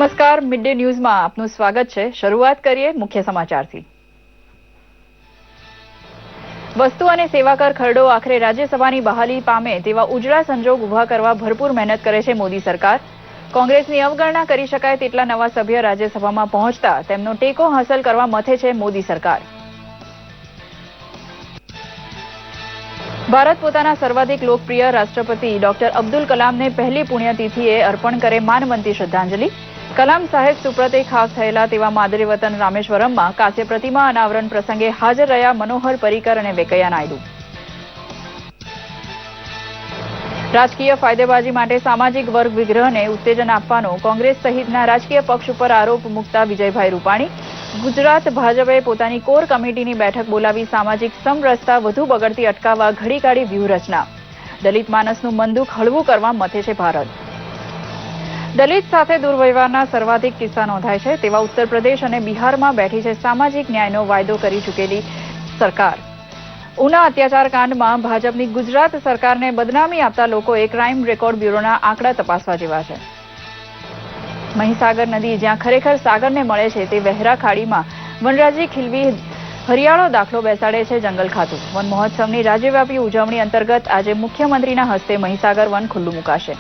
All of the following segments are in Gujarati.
નમસ્કાર, મિડ ડે ન્યૂઝમાં આપનું સ્વાગત છે। શરૂઆત કરીએ મુખ્ય સમાચારથી। વસ્તુ અને સેવા કર ખરડો આખરે રાજ્યસભાની બહાલી પામે તેવા ઉજળા સંજોગ ઉભા કરવા ભરપૂર મહેનત કરે છે મોદી સરકાર। કોંગ્રેસની અવગણના કરી શકાય તેટલા નવા સભ્ય રાજ્યસભામાં પહોંચતા તેમનો ટેકો હાંસલ કરવા મથે છે મોદી સરકાર। ભારત પોતાના સર્વાધિક લોકપ્રિય રાષ્ટ્રપતિ ડોક્ટર અબ્દુલ કલામને પહેલી પુણ્યતિથિએ અર્પણ કરે માનવંતી શ્રદ્ધાંજલિ। કલામ સાહેબ સુપ્રતે ખાક થયેલા તેવા માદરે વતન રામેશ્વરમમાં કાંસ્ય પ્રતિમા અનાવરણ પ્રસંગે હાજર રહ્યા મનોહર પર્રિકર અને વેંકૈયા નાયડુ। રાજકીય ફાયદેબાજી માટે સામાજિક વર્ગ વિગ્રહને ઉત્તેજન આપવાનો કોંગ્રેસ સહિતના રાજકીય પક્ષ ઉપર આરોપ મૂકતા વિજયભાઈ રૂપાણી। ગુજરાત ભાજપે પોતાની કોર કમિટીની બેઠક બોલાવી સામાજિક સમરસતા વધુ બગડતી અટકાવવા ઘડી કાઢી વ્યૂહરચના। દલિત માનસનું મન દુઃખ હળવું કરવા મથે છે ભારત। દલિત સાથે દુર્વ્યવહારના સર્વાધિક કિસ્સા નોંધાય છે તેવા ઉત્તર પ્રદેશ અને બિહારમાં બેઠી છે સામાજિક ન્યાયનો વાયદો કરી ચૂકેલી સરકાર। ઉના અત્યાચાર કાંડમાં ભાજપની ગુજરાત સરકારને બદનામી આપતા લોકોએ ક્રાઇમ રેકોર્ડ બ્યુરોના આંકડા તપાસવા જેવા છે। મહીસાગર નદી જ્યાં ખરેખર સાગરને મળે છે તે વહેરા ખાડીમાં વનરાજી ખીલવી હરિયાળો દાખલો બેસાડે છે જંગલ ખાતું। વન મહોત્સવની રાજ્યવ્યાપી ઉજવણી અંતર્ગત આજે મુખ્યમંત્રીના હસ્તે મહીસાગર વન ખુલ્લું મુકાશે।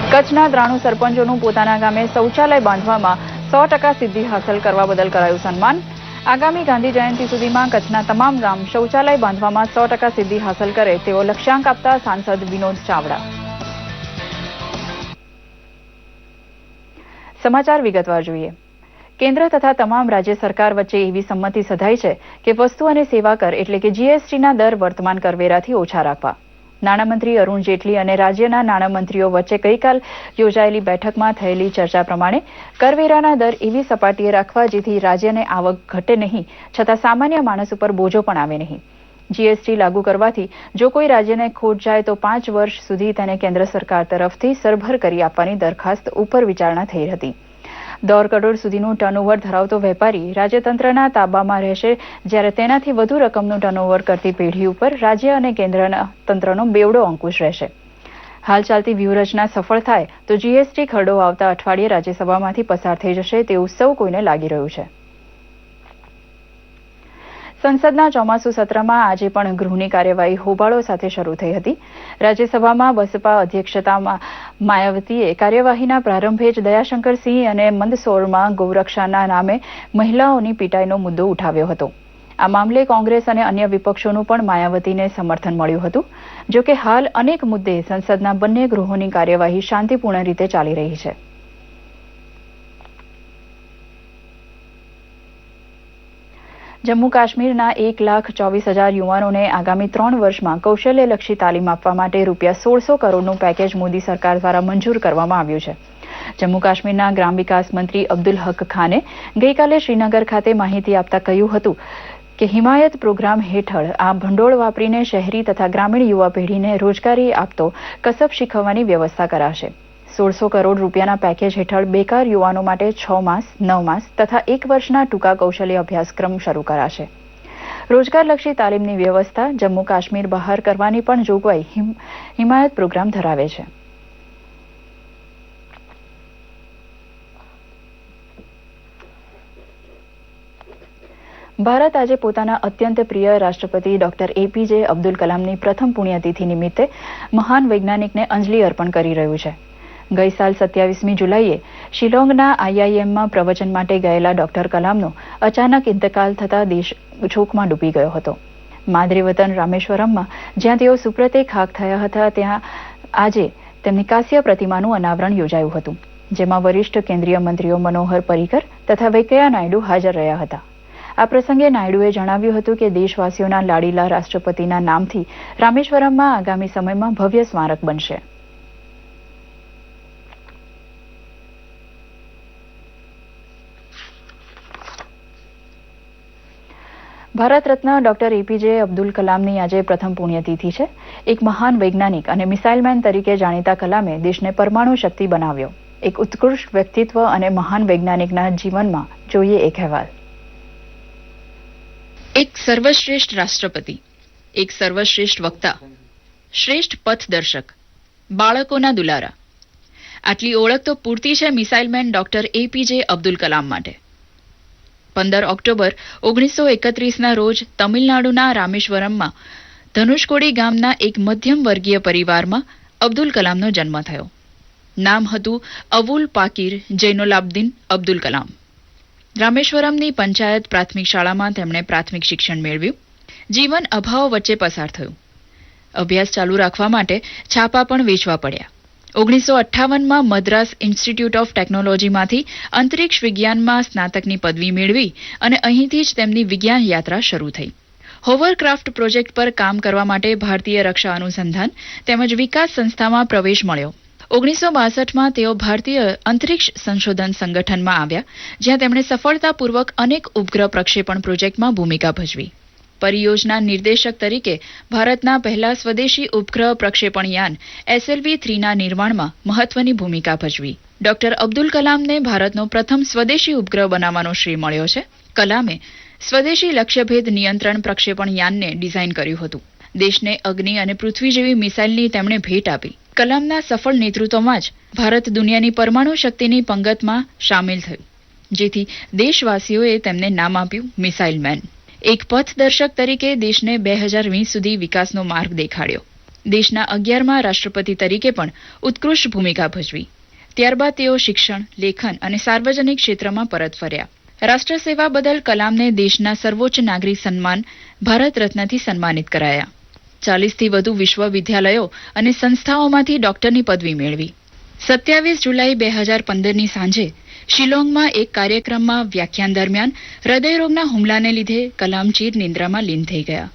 કચ્છના 93 સરપંચોનું પોતાના ગામે શૌચાલય બાંધવામાં 100% સિદ્ધિ હાંસલ કરવા બદલ કરાયું સન્માન। આગામી ગાંધી જયંતિ સુધીમાં કચ્છના તમામ ગામ શૌચાલય બાંધવામાં 100% સિદ્ધિ હાંસલ કરે તેવો લક્ષ્યાંક આપતા સાંસદ વિનોદ ચાવડા। સમાચાર વિગતવાર જોઈએ। કેન્દ્ર તથા તમામ રાજ્ય સરકાર વચ્ચે એવી સંમતિ સધાઈ છે કે વસ્તુ અને સેવા કર એટલે કે જીએસટીના દર વર્તમાન કરવેરાથી ઓછા રાખવા। નાણામંત્રી અરુણ જેટલી અને રાજ્યના નાણામંત્રીઓ વચ્ચે ગઈકાલ યોજાયેલી બેઠકમાં થયેલી ચર્ચા પ્રમાણે કરવેરાના દર એવી સપાટીએ રાખવા જેથી રાજ્યને આવક ઘટે નહીં છતાં સામાન્ય માણસ ઉપર બોજો પણ આવે નહીં। જીએસટી લાગુ કરવાથી જો કોઈ રાજ્યને ખોટ જાય તો 5 વર્ષ સુધી તેને કેન્દ્ર સરકાર તરફથી સરભર કરી આપવાની દરખાસ્ત ઉપર વિચારણા થઈ હતી। 1.5 કરોડ સુધીનું ટર્નઓવર ધરાવતો વેપારી રાજ્યતંત્રના તાબામાં રહેશે જ્યારે તેનાથી વધુ રકમનું ટર્નઓવર કરતી પેઢી ઉપર રાજ્ય અને કેન્દ્રના તંત્રનો બેવડો અંકુશ રહેશે। હાલ ચાલતી વ્યૂહરચના સફળ થાય તો જીએસટી ખરડો આવતા અઠવાડિયે રાજ્યસભામાંથી પસાર થઈ જશે તેવું સૌ કોઈને લાગી રહ્યું છે। સંસદના ચોમાસુ સત્રમાં આજે પણ ગૃહની કાર્યવાહી હોબાળો સાથે શરૂ થઈ હતી। રાજ્યસભામાં બસપા અધ્યક્ષતામાં માયાવતીએ કાર્યવાહીના પ્રારંભે જ દયાશંકર સિંહ અને મંદસૌરમાં ગૌરક્ષાના નામે મહિલાઓની પીટાઈનો મુદ્દો ઉઠાવ્યો હતો। આ મામલે કોંગ્રેસ અને અન્ય વિપક્ષોનું પણ માયાવતીને સમર્થન મળ્યું હતું। જો કે હાલ અનેક મુદ્દે સંસદના બંને ગૃહોની કાર્યવાહી શાંતિપૂર્ણ રીતે ચાલી રહી છે। જમ્મુ કાશ્મીરના 1,24,000 યુવાનોને આગામી 3 વર્ષમાં કૌશલ્યલક્ષી તાલીમ આપવા માટે રૂપિયા 1,600 કરોડનું પેકેજ મોદી સરકાર દ્વારા મંજૂર કરવામાં આવ્યું છે। જમ્મુ કાશ્મીરના ગ્રામ વિકાસ મંત્રી અબ્દુલ હક ખાને ગઈકાલે શ્રીનગર ખાતે માહિતી આપતા કહ્યું હતું કે હિમાયત પ્રોગ્રામ હેઠળ આ ભંડોળ વાપરીને શહેરી તથા ગ્રામીણ યુવા પેઢીને રોજગારી આપતો કસબ શીખવવાની વ્યવસ્થા કરાશે। 1,600 કરોડ રૂપિયાના પેકેજ હેઠળ બેકાર યુવાનો માટે 6 માસ, 9 માસ તથા 1 વર્ષના ટૂંકા કૌશલ્ય અભ્યાસક્રમ શરૂ કરાશે। રોજગારલક્ષી તાલીમની વ્યવસ્થા જમ્મુ કાશ્મીર બહાર કરવાની પણ જોગવાઈ હિમાયત પ્રોગ્રામ ધરાવે છે। ભારત આજે પોતાના અત્યંત પ્રિય રાષ્ટ્રપતિ ડોક્ટર એપીજે અબ્દુલ કલામની પ્રથમ પુણ્યતિથિ નિમિત્તે મહાન વૈજ્ઞાનિકને અંજલિ અર્પણ કરી રહ્યું છે। ગઈ સાલ 27મી જુલાઈએ શિલોંગના આઈઆઈએમમાં પ્રવચન માટે ગયેલા ડોક્ટર કલામનો અચાનક ઇન્તકાલ થતા દેશ શોકમાં ડૂબી ગયો હતો। માદરે વતન રામેશ્વરમમાં જ્યાં તેઓ સુપ્રતે ખાક થયા હતા ત્યાં આજે તેમની કાંસ્ય પ્રતિમાનું અનાવરણ યોજાયું હતું જેમાં વરિષ્ઠ કેન્દ્રીય મંત્રીઓ મનોહર પર્રિકર તથા વેંકૈયા નાયડુ હાજર રહ્યા હતા। આ પ્રસંગે નાયડુએ જણાવ્યું હતું કે દેશવાસીઓના લાડીલા રાષ્ટ્રપતિના નામથી રામેશ્વરમમાં આગામી સમયમાં ભવ્ય સ્મારક બનશે। ભારત રત્ન ડોક્ટર એપીજે અબ્દુલ કલામની આજે પ્રથમ પુણ્યતિથિ છે। એક મહાન વૈજ્ઞાનિક અને મિસાઇલમેન તરીકે જાણીતા કલામે દેશને પરમાણુ શક્તિ બનાવ્યો। એક ઉત્કૃષ્ટ વ્યક્તિત્વ અને મહાન વૈજ્ઞાનિકના જીવનમાં જોઈએ એક અહેવાલ। एक सर्वश्रेष्ठ राष्ट्रपति, एक सर्वश्रेष्ठ वक्ता, श्रेष्ठ पथदर्शक, બાળકોના દુલારા. આટલી ઓળખ તો પૂરતી છે મિસાઇલમેન ડોક્ટર APJ અબ્દુલ કલામ માટે. 15 ઓક્ટોબર 1931ના રોજ તમિલનાડુના રામેશ્વરમમાં ધનુષકોડી ગામના એક મધ્યમ વર્ગીય પરિવારમાં અબ્દુલ કલામનો જન્મ થયો. નામ હતું અવુલ પાકીર જૈનુલાબ્દીન અબ્દુલ કલામ. રામેશ્વરમની પંચાયત પ્રાથમિક શાળામાં તેમણે પ્રાથમિક શિક્ષણ મેળવ્યું. જીવન અભાવ વચ્ચે પસાર થયું. અભ્યાસ ચાલુ રાખવા માટે છાપા પણ વેચવા પડ્યા. 1958માં મદ્રાસ ઇન્સ્ટિટ્યૂટ ઓફ ટેકનોલોજીમાંથી અંતરિક્ષ વિજ્ઞાનમાં સ્નાતકની પદવી મેળવી અને અહીંથી જ તેમની વિજ્ઞાન યાત્રા શરૂ થઈ. હોવરક્રાફ્ટ પ્રોજેક્ટ પર કામ કરવા માટે ભારતીય રક્ષા અનુસંધાન તેમજ વિકાસ સંસ્થામાં પ્રવેશ મળ્યો. 1962માં તેઓ ભારતીય અંતરિક્ષ સંશોધન સંગઠનમાં આવ્યા, જ્યાં તેમણે સફળતાપૂર્વક અનેક ઉપગ્રહ પ્રક્ષેપણ પ્રોજેક્ટમાં ભૂમિકા ભજવી. પરિયોજના નિર્દેશક તરીકે ભારતના પહેલા સ્વદેશી ઉપગ્રહ પ્રક્ષેપણ યાન SLV-3ના નિર્માણમાં મહત્વની ભૂમિકા ભજવી. ડોક્ટર અબ્દુલ કલામને ભારતનો પ્રથમ સ્વદેશી ઉપગ્રહ બનાવવાનો શ્રેય મળ્યો છે. કલામે સ્વદેશી લક્ષ્યભેદ નિયંત્રણ પ્રક્ષેપણ યાનને ડિઝાઇન કર્યું હતું. દેશને અગ્નિ અને પૃથ્વી જેવી મિસાઇલની તેમણે ભેટ આપી. કલામના સફળ નેતૃત્વમાં જ ભારત દુનિયાની પરમાણુ શક્તિની પંગતમાં સામેલ થયું, જેથી દેશવાસીઓએ તેમને નામ આપ્યું મિસાઇલ મેન. એક પથદર્શક તરીકે દેશને 2020 સુધી વિકાસનો માર્ગ દેખાડ્યો. દેશના 11મા રાષ્ટ્રપતિ તરીકે પણ ઉત્કૃષ્ટ ભૂમિકા ભજવી. ત્યારબાદ તેઓ શિક્ષણ, લેખન અને સાર્વજનિક ક્ષેત્રમાં પરત ફર્યા. રાષ્ટ્ર સેવા બદલ કલામને દેશના સર્વોચ્ચ નાગરિક સન્માન ભારત રત્નથી સન્માનિત કરાયા. 40થી વધુ વિશ્વવિદ્યાલયો અને સંસ્થાઓમાંથી ડોક્ટરની પદવી મેળવી. 27 જુલાઈ 2015ની સાંજે શિલોંગમાં એક કાર્યક્રમમાં વ્યાખ્યાન દરમિયાન હૃદયરોગના હુમલાને લીધે કલામ ચીર નિંદ્રામાં લીન થઈ ગયા.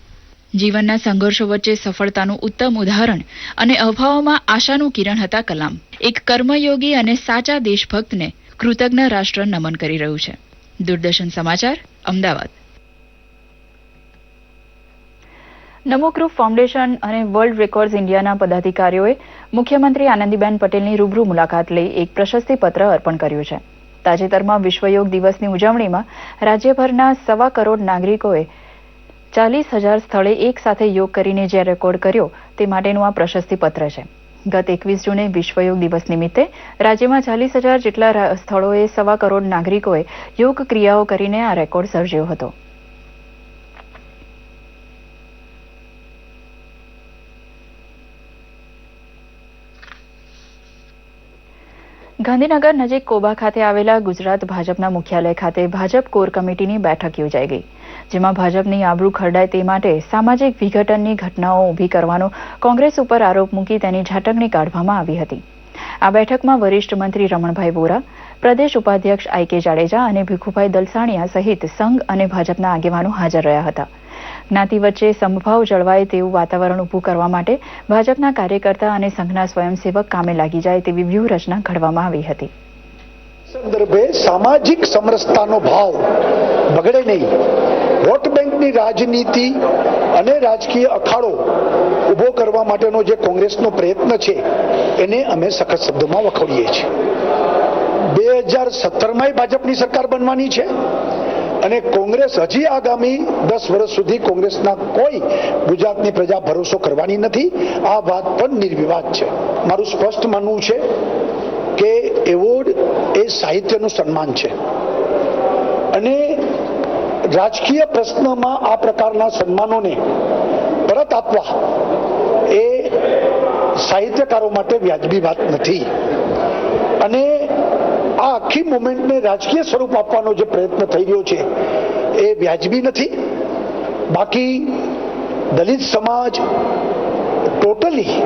જીવનના સંઘર્ષો વચ્ચે સફળતાનું ઉત્તમ ઉદાહરણ અને અભાવોમાં આશાનું કિરણ હતા કલામ. એક કર્મયોગી અને સાચા દેશભક્તને કૃતજ્ઞ રાષ્ટ્ર નમન કરી રહ્યું છે. દૂરદર્શન સમાચાર, અમદાવાદ. નમો ગ્રુપ ફાઉન્ડેશન અને વર્લ્ડ રેકોર્ડ્સ ઇન્ડિયાના પદાધિકારીઓએ મુખ્યમંત્રી આનંદીબેન પટેલની રૂબરૂ મુલાકાત લઈ એક પ્રશસ્તિપત્ર અર્પણ કર્યું છે. તાજેતરમાં વિશ્વ યોગ દિવસની ઉજવણીમાં રાજ્યભરના 1.25 કરોડ નાગરિકોએ 40,000 સ્થળે એક સાથે યોગ કરીને જે રેકોર્ડ કર્યો તે માટેનું આ પ્રશસ્તિપત્ર છે. ગત 21 જૂને વિશ્વ યોગ દિવસ નિમિત્તે રાજ્યમાં 40,000 જેટલા સ્થળોએ 1.25 કરોડ નાગરિકોએ યોગ ક્રિયાઓ કરીને આ રેકોર્ડ સર્જ્યો હતો. ગાંધીનગર નજીક કોબા ખાતે આવેલા ગુજરાત ભાજપના મુખ્યાલય ખાતે ભાજપ કોર કમિટીની બેઠક યોજાઈ ગઈ, જેમાં ભાજપની આબરૂ ખરડાય તે માટે સામાજિક વિઘટનની ઘટનાઓ ઊભી કરવાનો કોંગ્રેસ ઉપર આરોપ મૂકી તેની ઝાટકણી કાઢવામાં આવી હતી. આ બેઠકમાં વરિષ્ઠ મંત્રી રમણભાઈ વોરા, પ્રદેશ ઉપાધ્યક્ષ IK જાડેજા અને ભીખુભાઈ દલસાણીયા સહિત સંઘ અને ભાજપના આગેવાનો હાજર રહ્યા હતા. જ્ઞાતિ વચ્ચે સમભાવ જળવાય તેવું વાતાવરણ ઊભું કરવા માટે ભાજપના કાર્યકર્તા અને સંઘના સ્વયંસેવક કામે લાગી જાય તેવી વ્યૂહરચના ઘડવામાં આવી હતી. સંદર્ભે સામાજિક સમરસતાનો ભાવ બગડે નહીં, વોટ બેંકની રાજનીતિ અને રાજકીય અખાડો ઉભો કરવા માટેનો જે કોંગ્રેસનો પ્રયત્ન છે એને અમે સખત શબ્દોમાં વખોડીએ છીએ. 2017માં ભાજપની સરકાર બનવાની છે અને કોંગ્રેસ હજી આગામી 10 વર્ષ સુધી કોંગ્રેસના કોઈ ગુજરાતની પ્રજા ભરોસો કરવાની નથી. આ વાત પણ નિર્વિવાદ છે. મારું સ્પષ્ટ માનવું છે કે એવોર્ડ એ સાહિત્યનું સન્માન છે અને રાજકીય પ્રશ્નમાં આ પ્રકારના સન્માનોને પરત આપવા એ સાહિત્યકારો માટે વ્યાજબી વાત નથી અને આ આખી મુવમેન્ટને રાજકીય સ્વરૂપ આપવાનો જે પ્રયત્ન થઈ રહ્યો છે એ વ્યાજબી નથી. બાકી દલિત સમાજ ટોટલી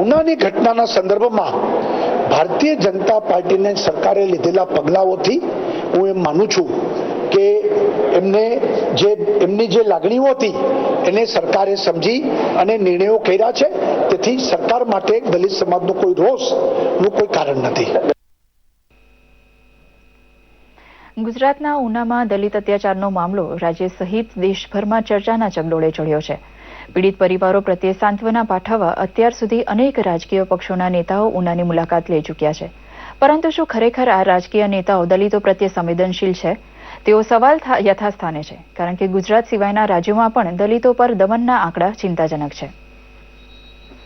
ઉનાની ઘટનાના સંદર્ભમાં ભારતીય જનતા પાર્ટીને સરકારે લીધેલા પગલાઓથી હું એમ માનું છું કે એમની જે લાગણીઓ હતી એને સરકારે સમજી અને નિર્ણયો કર્યા છે. તેથી સરકાર માટે દલિત સમાજનો કોઈ રોષનું કોઈ કારણ નથી. ગુજરાતના ઉનામાં દલિત અત્યાચારનો મામલો રાજ્ય સહિત દેશભરમાં ચર્ચાના ચગડોળે ચડ્યો છે. પીડિત પરિવારો પ્રત્યે સાંત્વના પાઠવવા અત્યાર સુધી અનેક રાજકીય પક્ષોના નેતાઓ ઉનાની મુલાકાત લઈ ચૂક્યા છે. પરંતુ શું ખરેખર આ રાજકીય નેતાઓ દલિતો પ્રત્યે સંવેદનશીલ છે? તેઓ સવાલ યથાસ્થાને છે, કારણ કે ગુજરાત સિવાયના રાજ્યોમાં પણ દલિતો પર દમનના આંકડા ચિંતાજનક છે.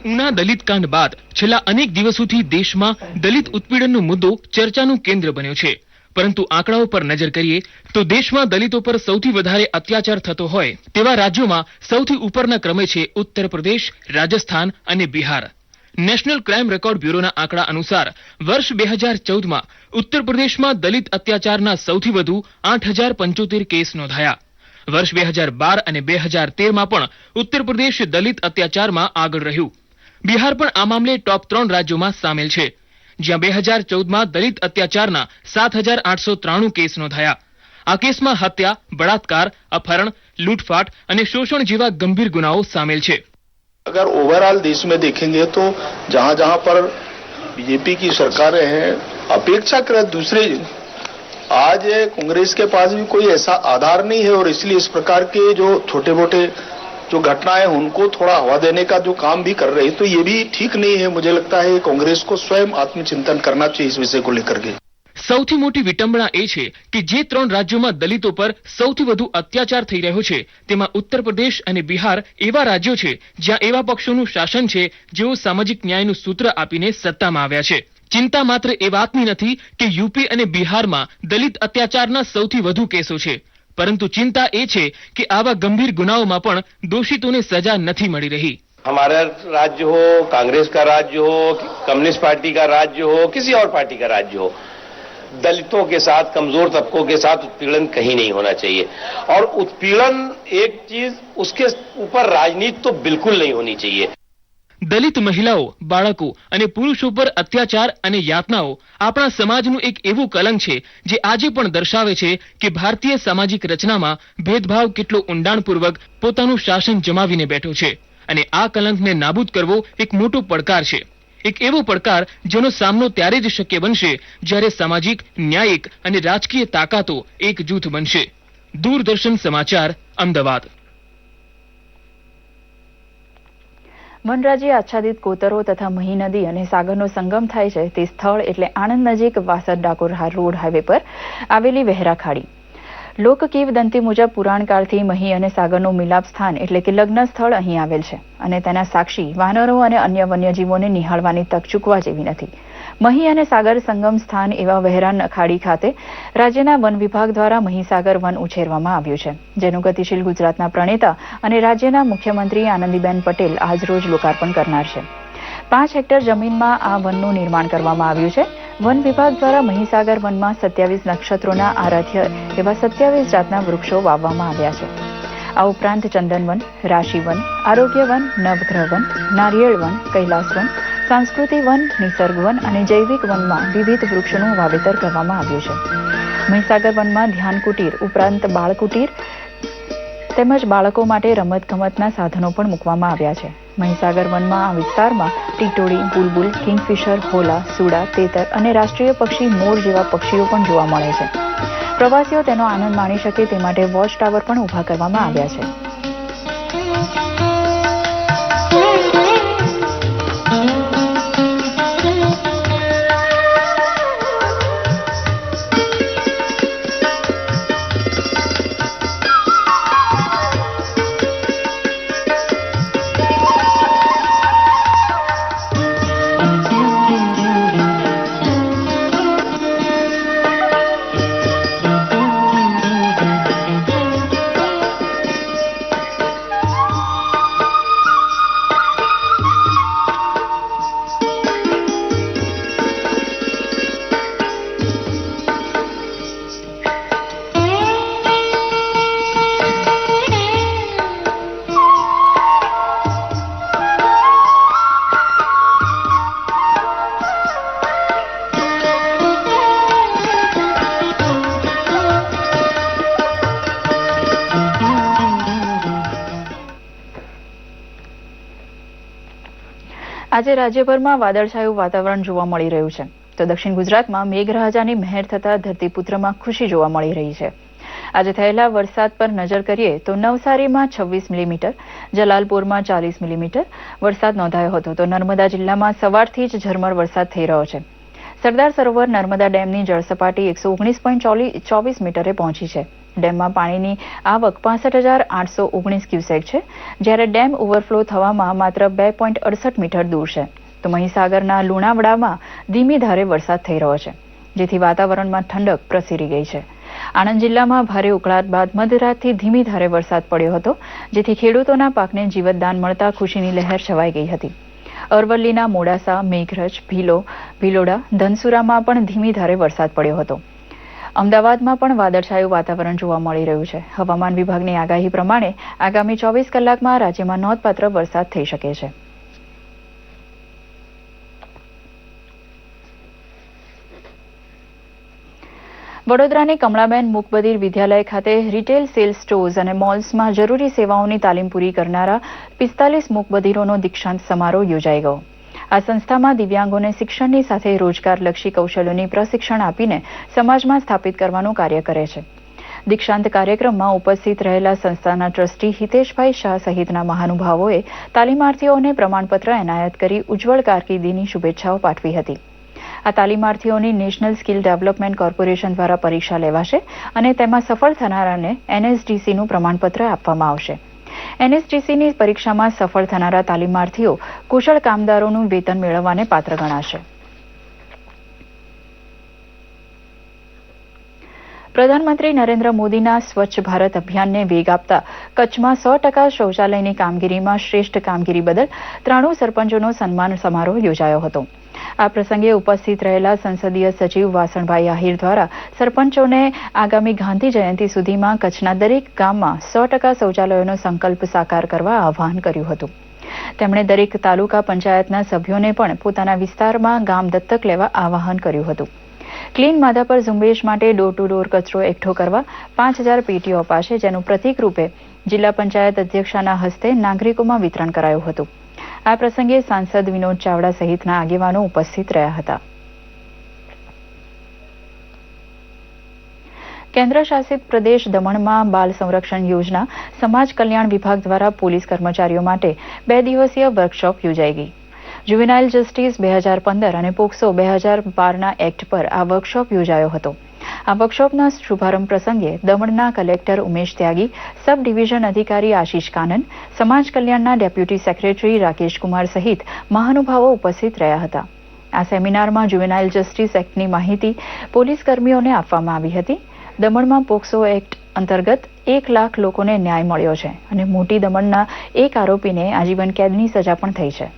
ઉના દલિત કાંડ બાદ છેલ્લા અનેક દિવસોથી દેશમાં દલિત ઉત્પીડનનો મુદ્દો ચર્ચાનું કેન્દ્ર બન્યો છે, પરંતુ આંકડાઓ પર નજર કરીએ તો દેશમાં દલિતો પર સૌથી વધારે અત્યાચાર થતો હોય તેવા રાજ્યોમાં સૌથી ઉપરના ક્રમે છે ઉત્તર પ્રદેશ, રાજસ્થાન અને બિહાર. નેશનલ ક્રાઇમ રેકોર્ડ બ્યુરોના આંકડા અનુસાર વર્ષ 2014માં ઉત્તર પ્રદેશમાં દલિત અત્યાચારના સૌથી વધુ 8,075 કેસ નોંધાયા. વર્ષ 2012 અને 2013માં પણ ઉત્તર પ્રદેશ દલિત અત્યાચારમાં આગળ રહ્યું. બિહાર પણ આ મામલે ટોપ 3 રાજ્યોમાં સામેલ છે, જ્યાં 2014માં દલિત અત્યાચારના 7,893 કેસ નોંધાયા. આ કેસમાં હત્યા, બળાત્કાર, અપહરણ, લૂંટફાટ અને શોષણ જેવા ગંભીર ગુનાઓ સામેલ છે. अगर ओवरऑल देश में देखेंगे तो जहां जहां पर बीजेपी की सरकारें हैं, अपेक्षाकृत दूसरे आज कांग्रेस के पास भी कोई ऐसा आधार नहीं है और इसलिए इस प्रकार के जो छोटे मोटे जो घटनाएं हैं उनको थोड़ा हवा देने का जो काम भी कर रहे हैं, तो ये भी ठीक नहीं है. मुझे लगता है कांग्रेस को स्वयं आत्मचिंतन करना चाहिए इस विषय को लेकर के. સૌથી મોટી વિટંબણા એ છે કે જે 3 રાજ્યોમાં દલિતો પર સૌથી વધુ અત્યાચાર થઈ રહ્યો છે તેમાં ઉત્તર પ્રદેશ અને બિહાર એવા રાજ્યો છે જ્યાં એવા પક્ષોનું શાસન છે જેઓ સામાજિક ન્યાયનું સૂત્ર આપીને સત્તામાં આવ્યા છે. ચિંતા માત્ર એ વાતની નથી કે યુપી અને બિહારમાં દલિત અત્યાચારના સૌથી વધુ કેસો છે, પરંતુ ચિંતા એ છે કે આવા ગંભીર ગુનાઓમાં પણ દોષિતોને સજા નથી મળી રહી. हमारा राज्य हो, कांग्रेस का राज्य हो, कम्युनिस्ट पार्टी का राज्य हो, किसी और पार्टी का राज्य हो, दलितों के साथ, कमजोर तबकों के साथ उत्पीड़न कहीं नहीं होना चाहिए. और उत्पीड़न एक चीज, उसके ऊपर राजनीति तो बिल्कुल नहीं होनी चाहिए. દલિત મહિલાઓ, બાળકો અને પુરુષો પર અત્યાચાર અને યાતનાઓ આપણા સમાજનું એક એવું કલંક છે જે આજે પણ દર્શાવે છે કે ભારતીય સામાજિક રચનામાં ભેદભાવ કેટલો ઊંડાણપૂર્વક પોતાનું શાસન જમાવીને બેઠો છે, અને આ કલંકને નાબૂદ કરવો એક મોટો પડકાર છે. એક એવો પડકાર જેનો સામનો ત્યારે જ શક્ય બનશે જ્યારે સામાજિક, ન્યાયિક અને રાજકીય તાકાતો એક જૂથ બનશે. દૂરદર્શન સમાચાર, અમદાવાદ. વનરાજી આચ્છાદિત કોતરો તથા મહી નદી અને સાગરનો સંગમ થાય છે તે સ્થળ એટલે આણંદ નજીક વાસદ ડાકોર રોડ હાઈવે પર આવેલી વહેરા ખાડી. લોક કિંવદંતી મુજબ પુરાણકાળથી મહી અને સાગરનું મિલાપ સ્થાન એટલે કે લગ્ન સ્થળ અહીં આવેલ છે, અને તેના સાક્ષી વાનરો અને અન્ય વન્યજીવોને નિહાળવાની તક ચૂકવા જેવી નથી. મહી અને સાગર સંગમ સ્થાન એવા વહેરા ખાડી ખાતે રાજ્યના વન વિભાગ દ્વારા મહીસાગર વન ઉછેરવામાં આવ્યું છે, જેનું ગતિશીલ ગુજરાતના પ્રણેતા અને રાજ્યના મુખ્યમંત્રી આનંદીબેન પટેલ આજરોજ લોકાર્પણ કરનાર છે. 5 હેક્ટર જમીનમાં આ વનનું નિર્માણ કરવામાં આવ્યું છે. વન વિભાગ દ્વારા મહીસાગર વનમાં 27 નક્ષત્રોના આરાધ્ય એવા 27 જાતના વૃક્ષો વાવવામાં આવ્યા છે. આ ઉપરાંત ચંદનવન, રાશિવન, આરોગ્ય વન, નવગ્રહ વન, નારિયેળ વન, કૈલાસ વન, સાંસ્કૃતિક વન, નિસર્ગ વન અને જૈવિક વનમાં વિવિધ વૃક્ષોનું વાવેતર કરવામાં આવ્યું છે. મહીસાગર વનમાં ધ્યાન કુટીર ઉપરાંત બાળ કુટીર તેમજ બાળકો માટે રમતગમતના સાધનો પણ મૂકવામાં આવ્યા છે. મહીસાગર વનમાં આ વિસ્તારમાં ટીટોળી, બુલબુલ, કિંગફિશર, હોલા, સુડા, તેતર અને રાષ્ટ્રીય પક્ષી મોર જેવા પક્ષીઓ પણ જોવા મળે છે. પ્રવાસીઓ તેનો આનંદ માણી શકે તે માટે વોચ ટાવર પણ ઊભા કરવામાં આવ્યા છે. આજે રાજ્યભરમાં વાદળછાયું વાતાવરણ જોવા મળી રહ્યું છે, તો દક્ષિણ ગુજરાતમાં મેઘરાજાની મહેર થતા ધરતીપુત્રમાં ખુશી જોવા મળી રહી છે. આજે થયેલા વરસાદ પર નજર કરીએ તો નવસારીમાં 26 મિલીમીટર, જલાલપુરમાં 40 મિલીમીટર વરસાદ નોંધાયો હતો, તો નર્મદા જિલ્લામાં સવારથી જ ઝરમર વરસાદ થઈ રહ્યો છે. સરદાર સરોવર નર્મદા ડેમની જળસપાટી 119.24 મીટરે પહોંચી છે. ડેમમાં પાણીની આવક 65,819 ક્યુસેક છે, જ્યારે ડેમ ઓવરફ્લો થવામાં માત્ર 2.68 મીટર દૂર છે. તો મહીસાગરના લુણાવાડામાં ધીમી ધારે વરસાદ થઈ રહ્યો છે, જેથી વાતાવરણમાં ઠંડક પ્રસરી ગઈ છે. આણંદ જિલ્લામાં ભારે ઉકળાટ બાદ મધરાતથી ધીમી ધારે વરસાદ પડ્યો હતો, જેથી ખેડૂતોના પાકને જીવતદાન મળતા ખુશીની લહેર છવાઈ ગઈ હતી. અરવલ્લીના મોડાસા, મેઘરજ, ભિલોડા, ધનસુરામાં પણ ધીમી ધારે વરસાદ પડ્યો હતો. અમદાવાદમાં પણ વાદળછાયું વાતાવરણ જોવા મળી રહ્યું છે. હવામાન વિભાગની આગાહી પ્રમાણે આગામી 24 કલાકમાં રાજ્યમાં નોંધપાત્ર વરસાદ થઈ શકે છે. વડોદરાની કમળાબેન મૂકબધિર વિદ્યાલય ખાતે રિટેલ સેલ્સ સ્ટોર્સ અને મોલ્સમાં જરૂરી સેવાઓની તાલીમ પૂરી કરનારા 45 મૂકબધિરોનો દીક્ષાંત સમારોહ યોજાઈ ગયો. આ સંસ્થામાં દિવ્યાંગોને શિક્ષણની સાથે રોજગારલક્ષી કૌશલ્યોની પ્રશિક્ષણ આપીને સમાજમાં સ્થાપિત કરવાનું કાર્ય કરે છે. દીક્ષાંત કાર્યક્રમમાં ઉપસ્થિત રહેલા સંસ્થાના ટ્રસ્ટી હિતેશભાઈ શાહ સહિતના મહાનુભાવોએ તાલીમાર્થીઓને પ્રમાણપત્ર એનાયત કરી ઉજ્જવળ કારકિર્દીની શુભેચ્છાઓ પાઠવી હતી. આ તાલીમાર્થીઓની નેશનલ સ્કિલ ડેવલપમેન્ટ કોર્પોરેશન દ્વારા પરીક્ષા લેવાશે અને તેમાં સફળ થનારાને NSDCનું પ્રમાણપત્ર આપવામાં આવશે. NSDCની પરીક્ષામાં સફળ થનારા તાલીમાર્થીઓ કુશળ કામદારોનું વેતન મેળવવાને પાત્ર ગણાશે. પ્રધાનમંત્રી નરેન્દ્ર મોદીના સ્વચ્છ ભારત અભિયાનને વેગ આપતા કચ્છમાં 100% શૌચાલયની કામગીરીમાં શ્રેષ્ઠ કામગીરી બદલ 93 સરપંચોનો સન્માન સમારોહ યોજાયો હતો. આ પ્રસંગે ઉપસ્થિત રહેલા સંસદીય સચિવ વાસણભાઈ આહિર દ્વારા સરપંચોને આગામી ગાંધી જયંતિ સુધીમાં કચ્છના દરેક ગામમાં 100% શૌચાલયોનો સંકલ્પ સાકાર કરવા આહ્વાન કર્યું હતું. તેમણે દરેક તાલુકા પંચાયતના સભ્યોને પણ પોતાના વિસ્તારમાં ગામ દત્તક લેવા આહ્વાન કર્યું હતું. ક્લીન માધાપર ઝુંબેશ માટે ડોર ટુ ડોર કચરો એકઠો કરવા 5,000 પેટીઓ અપાશે, જેનું પ્રતિક રૂપે જિલ્લા પંચાયત અધ્યક્ષાના હસ્તે નાગરિકોમાં વિતરણ કરાયું હતું. આ પ્રસંગે સાંસદ વિનોદ ચાવડા સહિતના આગેવાનો ઉપસ્થિત રહ્યા હતા. કેન્દ્ર શાસિત પ્રદેશ દમણમાં બાલ સંરક્ષણ યોજના સમાજ કલ્યાણ વિભાગ દ્વારા પોલીસ કર્મચારીઓ માટે 2 દિવસીય વર્કશોપ યોજાઈ ગઈ. જુવેનાઇલ જસ્ટિસ 2015 અને પોક્સો 2012ના એક્ટ પર આ વર્કશોપ યોજાયો હતો. આ વર્કશોપના શુભારંભ પ્રસંગે દમણના કલેક્ટર ઉમેશ ત્યાગી, સબ ડિવિઝન અધિકારી આશીષ કાનન, સમાજ કલ્યાણના ડેપ્યુટી સેક્રેટરી રાકેશ કુમાર સહિત મહાનુભાવો ઉપસ્થિત રહ્યા હતા. આ સેમિનારમાં જુવેનાઇલ જસ્ટિસ એક્ટની માહિતી પોલીસ કર્મીઓને આપવામાં આવી હતી. દમણમાં પોક્સો એક્ટ અંતર્ગત 1 લાખ લોકોને ન્યાય મળ્યો છે અને મોટી દમણના એક આરોપીને આજીવન કેદની સજા પણ થઈ છે.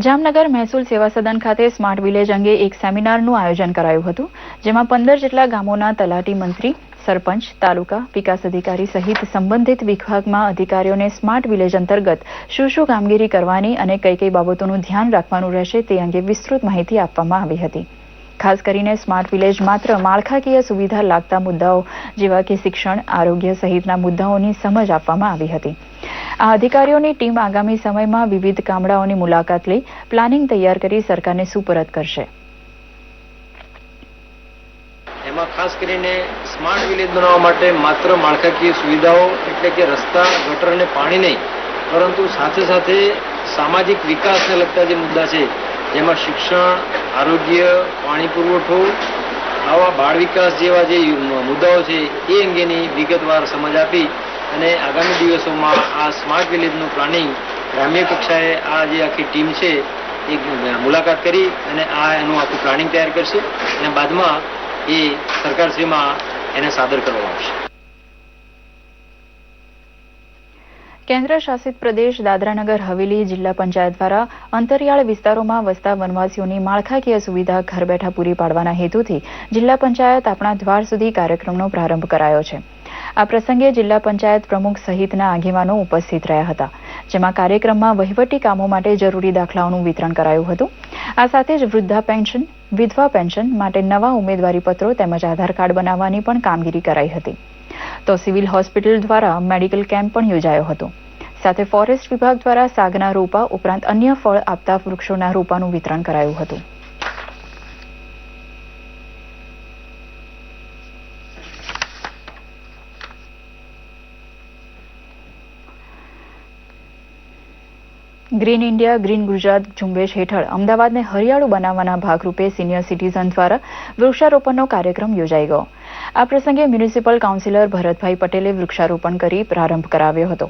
જામનગર મહેસૂલ સેવા સદન ખાતે સ્માર્ટ વિલેજ અંગે એક સેમિનારનું આયોજન કરાયું હતું, જેમાં 15 જેટલા ગામોના તલાટી મંત્રી, સરપંચ, તાલુકા વિકાસ અધિકારી સહિત સંબંધિત વિભાગમાં અધિકારીઓને સ્માર્ટ વિલેજ અંતર્ગત શું કામગીરી કરવાની અને કઈ બાબતોનું ધ્યાન રાખવાનું રહેશે તે અંગે વિસ્તૃત માહિતી આપવામાં આવી હતી. ખાસ કરીને સ્માર્ટ વિલેજ માત્ર માળખાકીય સુવિધા લાગતા મુદ્દાઓ જેવા કે શિક્ષણ, આરોગ્ય સહિતના મુદ્દાઓની સમજ આપવામાં આવી હતી. આ અધિકારીઓની ટીમ આગામી સમયમાં વિવિધ ગામડાઓની મુલાકાત લઈ પ્લાનિંગ તૈયાર કરી સરકારને સુપરત કરશે. એમાં ખાસ કરીને સ્માર્ટ વિલેજ બનાવવા માટે માત્ર માળખાકીય સુવિધાઓ એટલે કે રસ્તા, ગટર અને પાણી નહીં, પરંતુ સાથે સાથે સામાજિક વિકાસને લગતા જે મુદ્દા છે, જેમાં શિક્ષણ, આરોગ્ય, પાણી પુરવઠો, આવા બાળ વિકાસ જેવા જે મુદ્દાઓ છે એ અંગેની વિગતવાર સમજ આપી અને આગામી દિવસોમાં આ સ્માર્ટ વિલેજનું પ્લાનિંગ ગ્રામ્ય કક્ષાએ આ જે આખી ટીમ છે એ મુલાકાત કરી અને એનું આખું પ્લાનિંગ તૈયાર કરશે અને બાદમાં એ સરકારશ્રીમાં એને સાદર કરવામાં આવશે. કેન્દ્ર શાસિત પ્રદેશ દાદરાનગર હવેલી જિલ્લા પંચાયત દ્વારા અંતરિયાળ વિસ્તારોમાં વસતા વનવાસીઓની માળખાકીય સુવિધા ઘર બેઠા પૂરી પાડવાના હેતુથી જિલ્લા પંચાયત આપણા દ્વાર સુધી કાર્યક્રમનો પ્રારંભ કરાયો છે. આ પ્રસંગે જિલ્લા પંચાયત પ્રમુખ સહિતના આગેવાનો ઉપસ્થિત રહ્યા હતા, જેમાં કાર્યક્રમમાં વહીવટી કામો માટે જરૂરી દાખલાઓનું વિતરણ કરાયું હતું. આ સાથે જ વૃદ્ધા પેન્શન, વિધવા પેન્શન માટે નવા ઉમેદવારી પત્રો તેમજ આધાર કાર્ડ બનાવવાની પણ કામગીરી કરાઈ હતી. તો સિવિલ હોસ્પિટલ દ્વારા મેડિકલ કેમ્પ પણ યોજાયો હતો. સાથે ફોરેસ્ટ વિભાગ દ્વારા સાગના રોપા ઉપરાંત અન્ય ફળ આપતા વૃક્ષોના રોપાનું વિતરણ કરાયું હતું. ગ્રીન ઇન્ડિયા ગ્રીન ગુજરાત ઝુંબેશ હેઠળ અમદાવાદને હરિયાળું બનાવવાના ભાગરૂપે સિનિયર સિટીઝન દ્વારા વૃક્ષારોપણનો કાર્યક્રમ યોજાઈ ગયો. આ પ્રસંગે મ્યુનિસિપલ કાઉન્સિલર ભરતભાઈ પટેલે વૃક્ષારોપણ કરી પ્રારંભ કરાવ્યો હતો.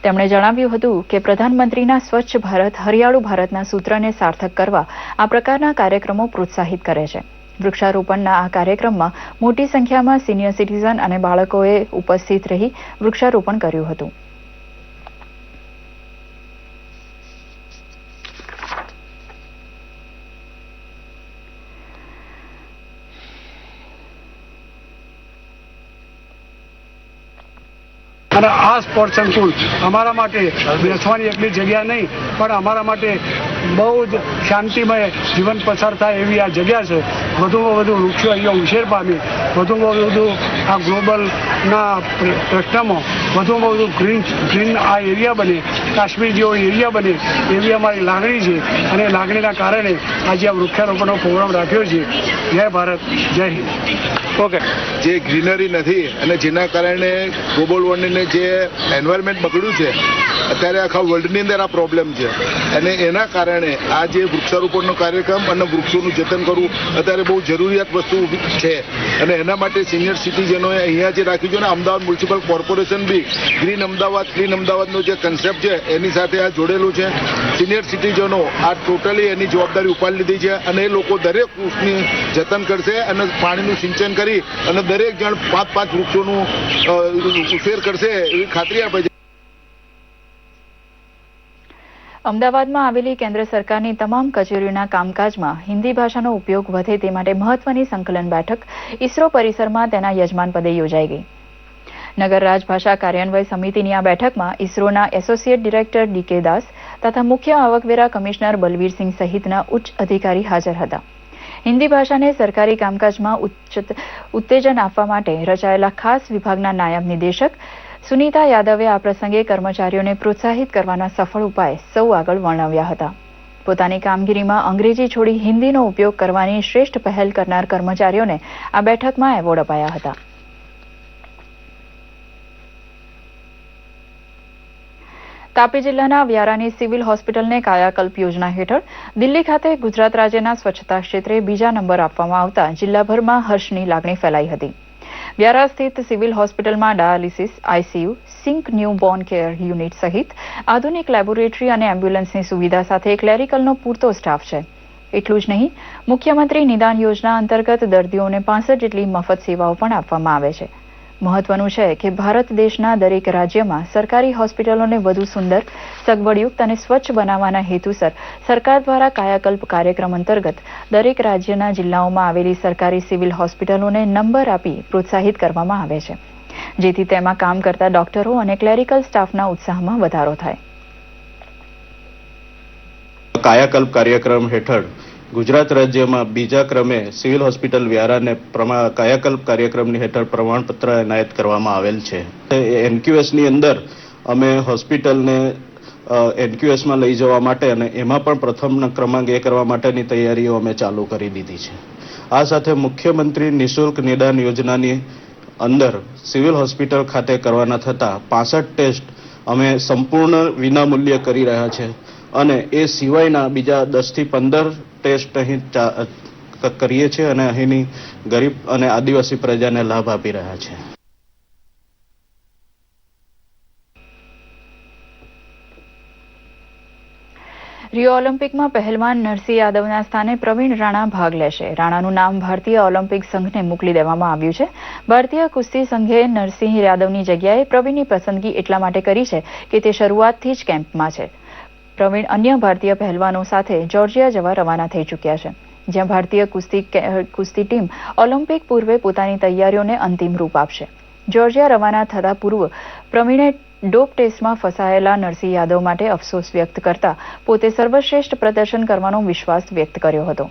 તેમણે જણાવ્યું હતું કે પ્રધાનમંત્રીના સ્વચ્છ ભારત હરિયાળું ભારતના સૂત્રને સાર્થક કરવા આ પ્રકારના કાર્યક્રમો પ્રોત્સાહિત કરે છે. વૃક્ષારોપણના આ કાર્યક્રમમાં મોટી સંખ્યામાં સિનિયર સિટીઝન અને બાળકોએ ઉપસ્થિત રહી વૃક્ષારોપણ કર્યું હતું. અને આ સ્પોર્ટ સંકુલ અમારા માટે બેસવાની એટલી જગ્યા નહીં પણ અમારા માટે બહુ જ શાંતિમય જીવન પસાર થાય એવી આ જગ્યા છે. વધુમાં વધુ વૃક્ષો અહીંયા ઉછેર પામી, વધુમાં વધુ આ ગ્લોબલના પ્રશ્નમાં વધુમાં વધુ ગ્રીન આ એરિયા બને, કાશ્મીર જેવો એરિયા બને એવી અમારી લાગણી છે. અને લાગણીના કારણે આજે આ વૃક્ષારોપણનો પ્રોગ્રામ રાખ્યો છે. જય ભારત, જય હિન્દ. ઓકે, જે ગ્રીનરી નથી અને જેના કારણે ગ્લોબલ વોર્મિંગને જે એન્વાયરમેન્ટ બગડ્યું છે અત્યારે આખા વર્લ્ડની અંદર આ પ્રોબ્લેમ છે. અને એના કારણે આ જે વૃક્ષારોપણનો કાર્યક્રમ અને વૃક્ષોનું જતન કરવું અત્યારે બહુ જરૂરિયાત વસ્તુ છે. અને એના માટે સિનિયર સિટીઝનોએ અહીંયા જે રાખ્યું છે ને અમદાવાદ મ્યુનિસિપલ કોર્પોરેશન બી ગ્રીન અમદાવાદ ક્લીન અમદાવાદનો જે કન્સેપ્ટ છે એની સાથે આ જોડેલું છે. સિનિયર સિટીઝનો આ ટોટલી એની જવાબદારી ઉપાડી લીધી છે અને એ લોકો દરેક વૃક્ષની જતન કરશે અને પાણીનું સિંચન કરી અને દરેક જણ 5-5 વૃક્ષોનું ઉછેર કરશે એવી ખાતરી આપે છે. અમદાવાદમાં આવેલી કેન્દ્ર સરકારની તમામ કચેરીઓના કામકાજમાં હિન્દી ભાષાનો ઉપયોગ વધે તે માટે મહત્વની સંકલન બેઠક ઇસરો પરિસરમાં તેના યજમાન પદે યોજાઈ ગઈ. નગર રાજભાષા કાર્યાન્વય સમિતિની આ બેઠકમાં ઇસરોના એસોસિએટ ડિરેક્ટર ડી.કે. દાસ તથા મુખ્ય આવકવેરા કમિશનર બલવીરસિંહ સહિતના ઉચ્ચ અધિકારી હાજર હતા. હિન્દી ભાષાને સરકારી કામકાજમાં ઉત્તેજન આપવા માટે રચાયેલા ખાસ વિભાગના નાયબ નિદેશક સુનીતા યાદવે આ પ્રસંગે કર્મચારીઓને પ્રોત્સાહિત કરવાના સફળ ઉપાય સૌ આગળ વર્ણવ્યા હતા. પોતાની કામગીરીમાં અંગ્રેજી છોડી હિન્દીનો ઉપયોગ કરવાની શ્રેષ્ઠ પહેલ કરનાર કર્મચારીઓને આ બેઠકમાં એવોર્ડ અપાયા હતા. તાપી જિલ્લાના વ્યારાની સિવિલ હોસ્પિટલને કાયાકલ્પ યોજના હેઠળ દિલ્હી ખાતે ગુજરાત રાજ્યના સ્વચ્છતા ક્ષેત્રે બીજા નંબર આપવામાં આવતા જિલ્લાભરમાં હર્ષની લાગણી ફેલાઈ હતી. વ્યારા સ્થિત સિવિલ હોસ્પિટલમાં dialysis, ICU, sick newborn care unit સહિત આધુનિક લેબોરેટરી અને એમ્બ્યુલન્સની સુવિધા સાથે ક્લેરિકલનો પૂરતો સ્ટાફ છે. એટલું જ નહીં, મુખ્યમંત્રી નિદાન યોજના અંતર્ગત દર્દીઓને 65 જેટલી મફત સેવાઓ પણ આપવામાં આવે છે. મહત્વનું છે કે ભારત દેશના દરેક રાજ્યમાં સરકારી હોસ્પિટલોને વધુ સુંદર, સગવડયુક્ત અને સ્વચ્છ બનાવવાના હેતુસર સરકાર દ્વારા કાયાકલ્પ કાર્યક્રમ અંતર્ગત દરેક રાજ્યના જિલ્લાઓમાં આવેલી સરકારી સિવિલ હોસ્પિટલોને નંબર આપી પ્રોત્સાહિત કરવામાં આવે છે, જેથી તેમાં કામ કરતા ડોક્ટરો અને ક્લેરિકલ સ્ટાફના ઉત્સાહમાં વધારો થાય. કાયાકલ્પ કાર્યક્રમ હેઠળ ગુજરાત રાજ્યમાં બીજા ક્રમે સિવિલ હોસ્પિટલ વ્યારાને કાયાકલ્પ કાર્યક્રમની હેઠળ પ્રમાણપત્ર એનાયત કરવામાં આવેલ છે. એનક્યુએસની અંદર અમે હોસ્પિટલને એનક્યુએસમાં લઈ જવા માટે અને એમાં પણ પ્રથમ ક્રમાંક એ કરવા માટેની તૈયારીઓ અમે ચાલુ કરી દીધી છે. આ સાથે મુખ્યમંત્રી નિઃશુલ્ક નિદાન યોજનાની અંદર સિવિલ હોસ્પિટલ ખાતે કરવાના થતા 65 ટેસ્ટ અમે સંપૂર્ણ વિનામૂલ્યે કરી રહ્યા છે અને એ સિવાયના બીજા 10 થી 15 ટેસ્ટ અહીં કરીએ છીએ અને અહીંની ગરીબ અને આદિવાસી પ્રજાને લાભ આપી રહ્યા છે. રિયો ઓલિમ્પિકમાં પહેલવાન નરસિંહ યાદવના સ્થાને પ્રવીણ રાણા ભાગ લેશે. રાણાનું નામ ભારતીય ઓલિમ્પિક સંઘને મોકલી દેવામાં આવ્યું છે. ભારતીય કુસ્તી સંઘે નરસિંહ યાદવની જગ્યાએ પ્રવીણની પસંદગી એટલા માટે કરી છે કે તે શરૂઆતથી જ કેમ્પમાં છે. પ્રવીણ અન્ય ભારતીય પહેલવાનો સાથે જોર્જિયા જવા રવાના થઈ ચૂક્યા છે, જ્યાં ભારતીય કુસ્તી ટીમ ઓલિમ્પિક પૂર્વે પોતાની તૈયારીઓને અંતિમ રૂપ આપશે. જોર્જિયા રવાના થતા પૂર્વ પ્રવીણે ડોપ ટેસ્ટમાં ફસાયેલા નરસિંહ યાદવ માટે અફસોસ વ્યક્ત કરતા પોતે સર્વશ્રેષ્ઠ પ્રદર્શન કરવાનો વિશ્વાસ વ્યક્ત કર્યો હતો.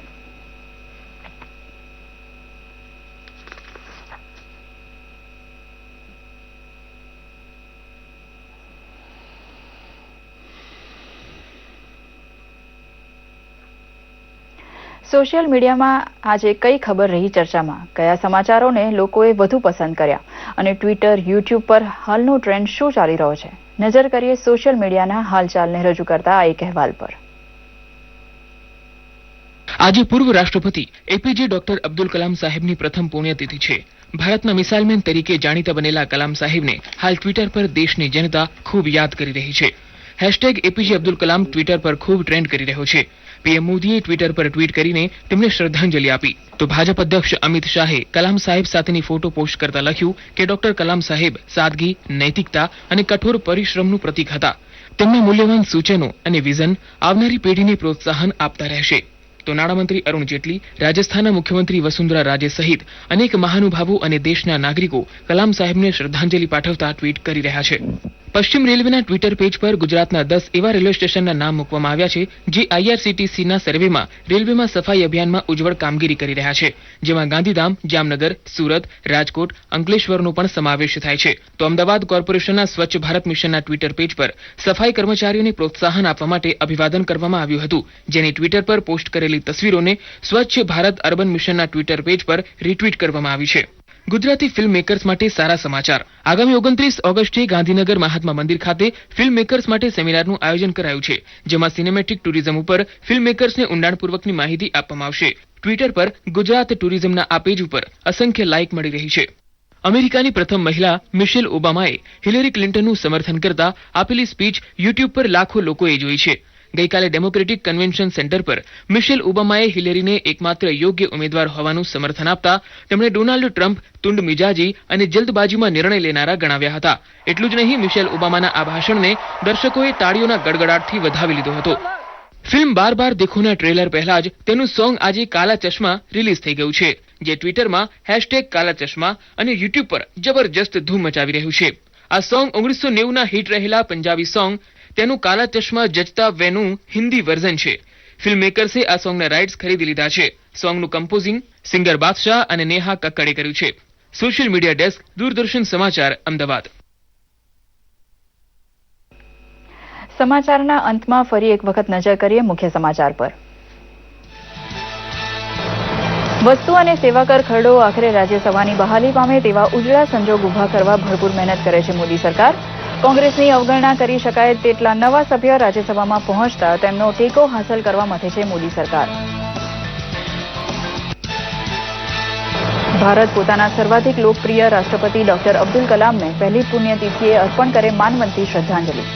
સોશિયલ મીડિયામાં આજે કઈ ખબર રહી ચર્ચામાં, કયા સમાચારોને લોકોએ વધુ પસંદ કર્યા અને ટ્વિટર, યુટ્યુબ પર હાલનો ટ્રેન્ડ શું ચાલી રહ્યો છે નજર કરીએ સોશિયલ મીડિયાના હાલચાલને રજૂ કરતા આ એક અહેવાલ પર. આજે પૂર્વ રાષ્ટ્રપતિ એપીજે ડોક્ટર અબ્દુલ કલામ સાહેબની પ્રથમ પુણ્યતિથિ છે. ભારતના મિસાઇલમેન તરીકે જાણીતા બનેલા કલામ સાહેબને હાલ ટ્વિટર પર દેશની જનતા ખૂબ યાદ કરી રહી છે. #એપીજે અબ્દુલ કલામ ટ્વિટર પર ખૂબ ટ્રેન્ડ કરી રહ્યો છે. પીએમ મોદીએ ટ્વિટર પર ટ્વીટ કરીને તેમને શ્રદ્ધાંજલિ આપી તો ભાજપ અધ્યક્ષ અમિત શાહે કલામ સાહેબ સાથેની ફોટો પોસ્ટ કરતા લખ્યું કે ડોક્ટર કલામ સાહેબ સાદગી, નૈતિકતા અને કઠોર પરિશ્રમનું પ્રતીક હતા. તેમના મૂલ્યવાન સૂચનો અને વિઝન આવનારી પેઢીને પ્રોત્સાહન આપતા રહેશે. તો નાણામંત્રી અરુણ જેટલી, રાજસ્થાનના મુખ્યમંત્રી વસુંધરા રાજે સહિત અનેક મહાનુભાવો અને દેશના નાગરિકો કલામ સાહેબને શ્રદ્ધાંજલિ પાઠવતા ટ્વીટ કરી રહ્યા છે. પશ્ચિમ રેલવેના ટ્વિટર પેજ પર ગુજરાતના 10 એવા રેલવે સ્ટેશનના નામ મૂકવામાં આવ્યા છે જે IRCTCના સર્વેમાં રેલવેમાં સફાઈ અભિયાનમાં ઉજ્જવળ કામગીરી કરી રહ્યા છે, જેમાં ગાંધીધામ, જામનગર, સુરત, રાજકોટ, અંકલેશ્વરનો પણ સમાવેશ થાય છે. તો અમદાવાદ કોર્પોરેશનના સ્વચ્છ ભારત મિશનના ટ્વિટર પેજ પર સફાઈ કર્મચારીઓને પ્રોત્સાહન આપવા માટે અભિવાદન કરવામાં આવ્યું હતું, જેની ટ્વિટર પર પોસ્ટ કરેલી તસવીરોને સ્વચ્છ ભારત અર્બન મિશનના ટ્વિટર પેજ પર રિટ્વીટ કરવામાં આવી છે. ગુજરાતી ફિલ્મ મેકર્સ માટે સારા સમાચાર. આગામી 29 ઓગસ્ટે ગાંધીનગર મહાત્મા મંદિર ખાતે ફિલ્મ મેકર્સ માટે સેમિનારનું આયોજન કરાયું છે, જેમાં સિનેમેટિક ટુરિઝમ ઉપર ફિલ્મ મેકર્સને ઊંડાણપૂર્વકની માહિતી આપવામાં આવશે. ટ્વિટર પર ગુજરાત ટુરિઝમના આ પેજ ઉપર અસંખ્ય લાઇક મળી રહી છે. અમેરિકાની પ્રથમ મહિલા મિશેલ ઓબામાએ હિલેરી ક્લિન્ટનનું સમર્થન કરતા આપેલી સ્પીચ યુટ્યુબ પર લાખો લોકોએ જોઈ છે. ગઈકાલે ડેમોક્રેટિક કન્વેન્શન સેન્ટર પર મિશેલ ઓબામાએ હિલેરીને એકમાત્ર યોગ્ય ઉમેદવાર હોવાનું સમર્થન આપતા તેમણે ડોનાલ્ડ ટ્રમ્પ તુંડ મિજાજી અને જલ્દબાજીમાં નિર્ણય લેનારા ગણાવ્યા હતા. એટલું જ નહીં, મિશેલ ઓબામાના આ ભાષણને દર્શકોએ તાળીઓના ગડગડાટથી વધાવી લીધો હતો. ફિલ્મ બાર બાર દેખોના ટ્રેલર પહેલા જ તેનું સોંગ આજે કાલા ચશ્મા રિલીઝ થઈ ગયું છે, જે ટ્વિટરમાં #કાલા ચશ્મા અને યુટ્યુબ પર જબરજસ્ત ધૂમ મચાવી રહ્યું છે. આ સોંગ 1990ના હિટ રહેલા પંજાબી સોંગ તેનું કાલા ચશ્મા જચતા વેનું હિન્દી વર્ઝન છે. ફિલ્મ મેકર્સે આ સોંગના રાઇટ્સ ખરીદી લીધા છે. સોંગનું કમ્પોઝિંગ સિંગર બાદશાહ અને નેહા કક્કડે કર્યું છે. સોશિયલ મીડિયા ડેસ્ક, દૂરદર્શન સમાચાર, અમદાવાદ. સમાચારના અંતમાં ફરી એક વખત નજર કરીએ મુખ્ય સમાચાર પર. વસ્તુ અને સેવા કર ખરડો આખરે રાજ્યસભાની બહાલી પામે તેવા ઉજળા સંજોગ ઉભા કરવા ભરપૂર મહેનત કરે છે મોદી સરકાર. કોંગ્રેસની અવગણના કરી શકાય તેટલા નવા સભ્ય રાજ્યસભામાં પહોંચતા તેમનો ટેકો હાંસલ કરવા મથે છે મોદી સરકાર. ભારત પોતાના સર્વાધિક લોકપ્રિય રાષ્ટ્રપતિ ડોક્ટર અબ્દુલ કલામને પહેલી પુણ્યતિથિએ અર્પણ કરે માનવંતી શ્રદ્ધાંજલિ.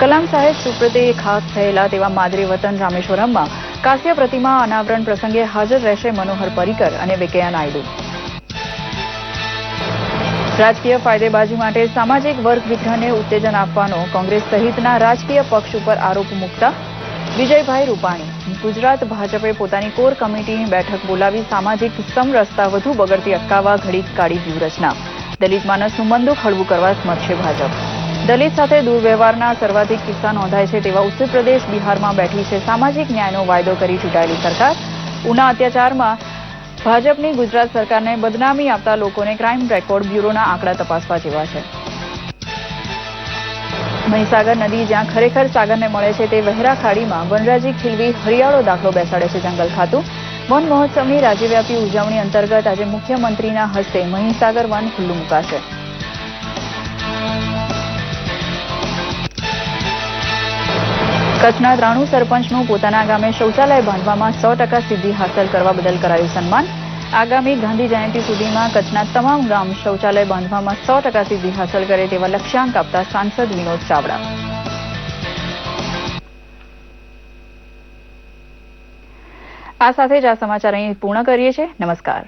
કલામ સાહેબ સુપ્રતે ખાસ થયેલા તેવા માદરે વતન રામેશ્વરમમાં કાંસ્ય પ્રતિમા અનાવરણ પ્રસંગે હાજર રહેશે મનોહર પર્રિકર અને વેંકૈયા નાયડુ. રાજકીય ફાયદેબાજી માટે સામાજિક વર્ગ વિગ્રહને ઉત્તેજન આપવાનો કોંગ્રેસ સહિતના રાજકીય પક્ષ ઉપર આરોપ મૂકતા વિજયભાઈ રૂપાણી ગુજરાત ભાજપે પોતાની કોર કમિટીની બેઠક બોલાવી સામાજિક સમરસતા વધુ બગડતી અટકાવવા ઘડી કાઢી વ્યૂહરચના. દલિત માનસનું મનદુખ હળવું કરવા સમર્થ ભાજપ. દલિત સાથે દુર્વ્યવહારના સર્વાધિક કિસ્સા નોંધાય છે તેવા ઉત્તર પ્રદેશ, બિહારમાં બેઠી છે સામાજિક ન્યાયનો વાયદો કરી ચૂંટાયેલી સરકાર. ઉના અત્યાચારમાં ભાજપની ગુજરાત સરકારને બદનામી આપતા લોકોને ક્રાઇમ રેકોર્ડ બ્યુરોના આંકડા તપાસવા જેવા છે. મહીસાગર નદી જ્યાં ખરેખર સાગરને મળે છે તે વહેરા ખાડીમાં વનરાજી ખીલવી હરિયાળો દાખલો બેસાડે છે જંગલ ખાતું. વન મહોત્સવની રાજ્યવ્યાપી ઉજવણી અંતર્ગત આજે મુખ્યમંત્રીના હસ્તે મહીસાગર વન ખુલ્લું મુકાશે. કચ્છના ત્રાણુ સરપંચનું પોતાના ગામે શૌચાલય બાંધવામાં 100% સિદ્ધિ હાંસલ કરવા બદલ કરાયું સન્માન. આગામી ગાંધી જયંતિ સુધીમાં કચ્છના તમામ ગામ શૌચાલય બાંધવામાં 100% સિદ્ધિ હાંસલ કરે તેવા લક્ષ્યાંક આપતા સાંસદ વિનોદ ચાવડા. આ સાથે જ આ સમાચાર અહીં પૂર્ણ કરીએ છીએ. નમસ્કાર.